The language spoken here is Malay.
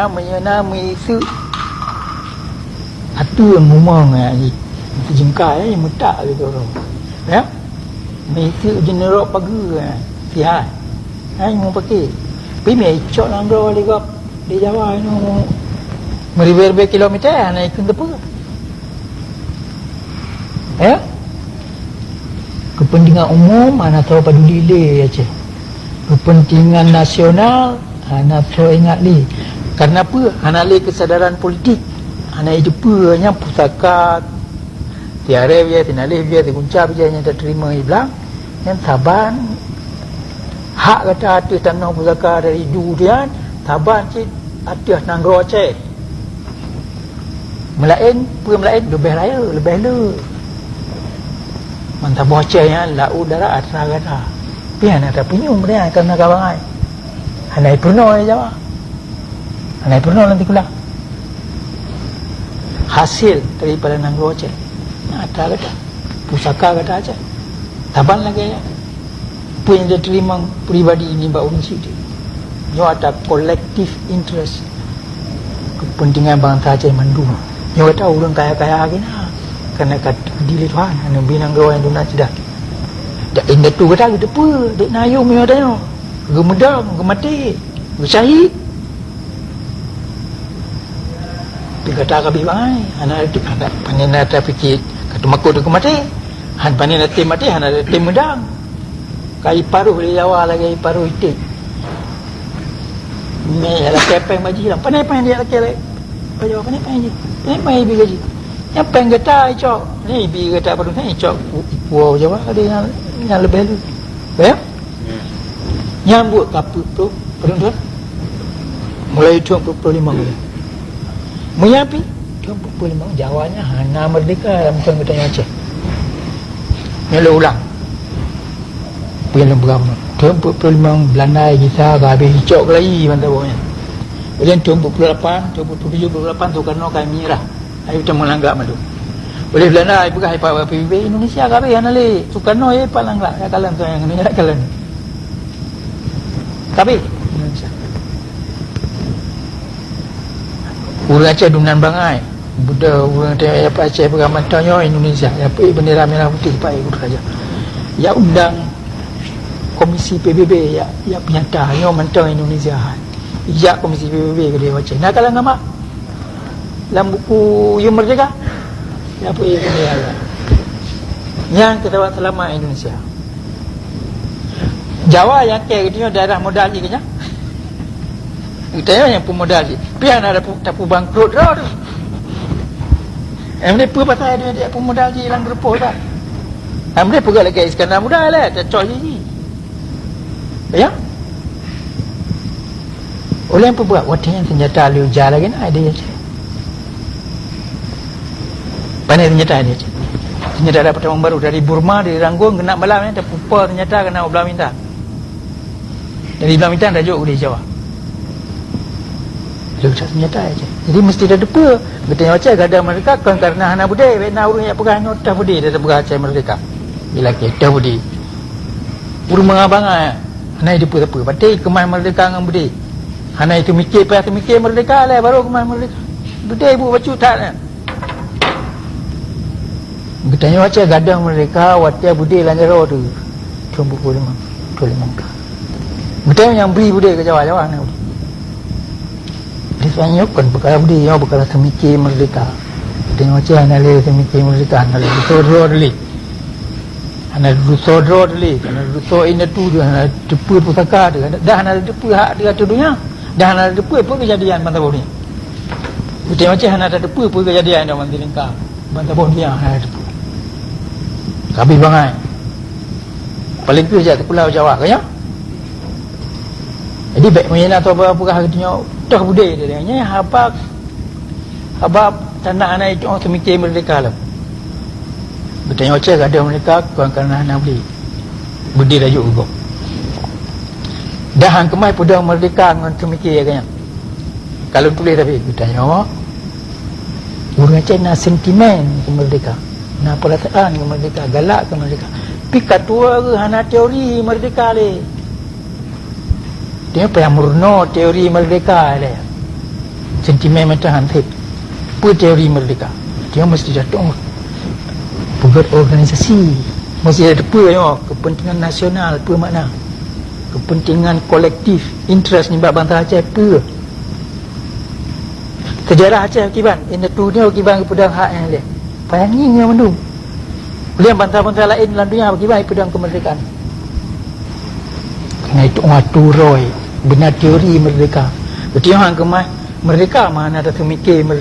nama itu atu yang ngomong ni jengkai yang metak gitu orang ya itu general pagi sihat mau pakai tapi mai cok nangro wali kop di Jawa ni meriber kilometer naik ke depan ya kepentingan umum anak tahu peduli le aja kepentingan nasional anak tahu ingat li. Karena apa? Anak le kesadaran politik. Anak jumpa nya pusaka tiare dia tinale dia dikunca dia yang terima bilang yang taban hak kata atas tanah pusaka dari durian taban cik atas nanggro cek melain lebih raya lebih le mantap bocah yang lau darah atra kata pian ada penyum dia karena kawan ai anak pernah aja anak pernah nanti kula hasil daripada nanggro cek ada kata pusaka kata aja taban lagi apa yang dia terima pribadi ini mbak Unsi dia nyo ada collective interest kepentingan bangsa aja mandu nyo kata orang kaya-kaya lagi nah kena kata dili Tuhan anu binang gawa yang duna tidak dak ingat tu kata gitu apa dek nayu mi ada nyo gemedang gemati bersyahid kata kabi bangai anak itu agak panina ta fikir kata makut ke mati han panina tim mati han ada tim medang kai paruh di Jawa lagi paruh itik ni ala kepeng maji lah panai dia lagi Jawa panai bi gaji yang peng geta cok ni bi geta paruh ni cok wow Jawa ada yang lebih lu ya nyambut kaput tu paruh mulai 25 bulan menyapi 25 Jawanya hana merdeka bukan katanya Aceh nyala ulang punya berapa 25 Belanda kita habis hicok lagi mantapnya kemudian 28 Soekarno kami lah ayo kita melanggar madu boleh Belanda ibu kah PBB Indonesia habis hanale Soekarno palanglah kalan tu yang ni kalan tapi Indonesia orang Aceh dunan bangai Buddha orang apa Aceh beramatanya Indonesia apa bendera merah putih pak ikut saja ya undang komisi PBB ya penyatanya mentang Indonesia ya komisi PBB ke dia Aceh nak kalah ngamak dalam buku Yang Merdeka ya apa bendera yang ketawa selama Indonesia Jawa yang kira daerah modal ni kena kita yang pemodal ni pian ada tapu bangkrut dah tu dia apa pasal dia pemodal je hilang berpoh dah dia pergi lagi Iskandar Muda lah cocok je ni ya oleh yang buat wadian senjata liu jar lagi nak ada je pandai senjata dia je senjata dapat orang baru dari Burma dari Ranggung kena malam ni terpupa senjata kena belah minta dari belah minta dah jauh di Jawa lepas senjata aja. Jadi mesti ada depa. Betulnya Aceh gada mereka kan karena hana budaya bena urang yang pegang nota budi dia pegang Aceh merdeka. Bila kita budi. Urang mengabang hana depa apa. Pati kemai merdeka dengan budi. Hana itu mikir pa mikir merdeka lah baru kemai merdeka. Budaya ibu bacu tak. Betulnya Aceh gada mereka watia budi lanjaro tu. 25. Betul yang beri budaya ke Jawa ni. Sebenarnya kan perkara budi yang perkara semikir merdeka tengok macam analis semikir merdeka analis sodro dulu analis sodro dulu analis so ini tu dia depu pusaka dia dah analis depu hak dia tu dunia dah analis depu apa kejadian Bantabon ni tengok macam analis depu apa kejadian dia Mandi Lengkap Bantabon dia analis depu habis bangai paling kerja ke Pulau Jawa kan ya jadi baik menyenang atau apa-apa katanya dah budaya dia nya habab tanah anak itu orang semikir merdeka lah bertanya Aceh ada mereka kerana anak beli budi dah juga dah hang kemai pada merdeka dengan semikir kan kalau tulis tapi bertanya orang Aceh nak sentimen ke merdeka nak perasaan ke merdeka galak ke merdeka tapi katua ke hana teori merdeka le dia apa yang murno teori merdeka dia sentimen macam hantif. Apa teori merdeka? Dia mesti jatuh buat organisasi. Mesti ada apa ya? Kepentingan nasional, apa makna? Kepentingan kolektif, interest ni bantah Aceh apa? Sejarah Aceh kiban, ini tu dia kiban pedang hak yang dia. Bayangin yang mendung. Kemudian bantah-bantah lain dalam dunia kiban pedang kemerdekaan. Kerana itu waktu Roy benar teori merdeka. Berarti orang kemah merdeka mana ada tu mikir merdeka.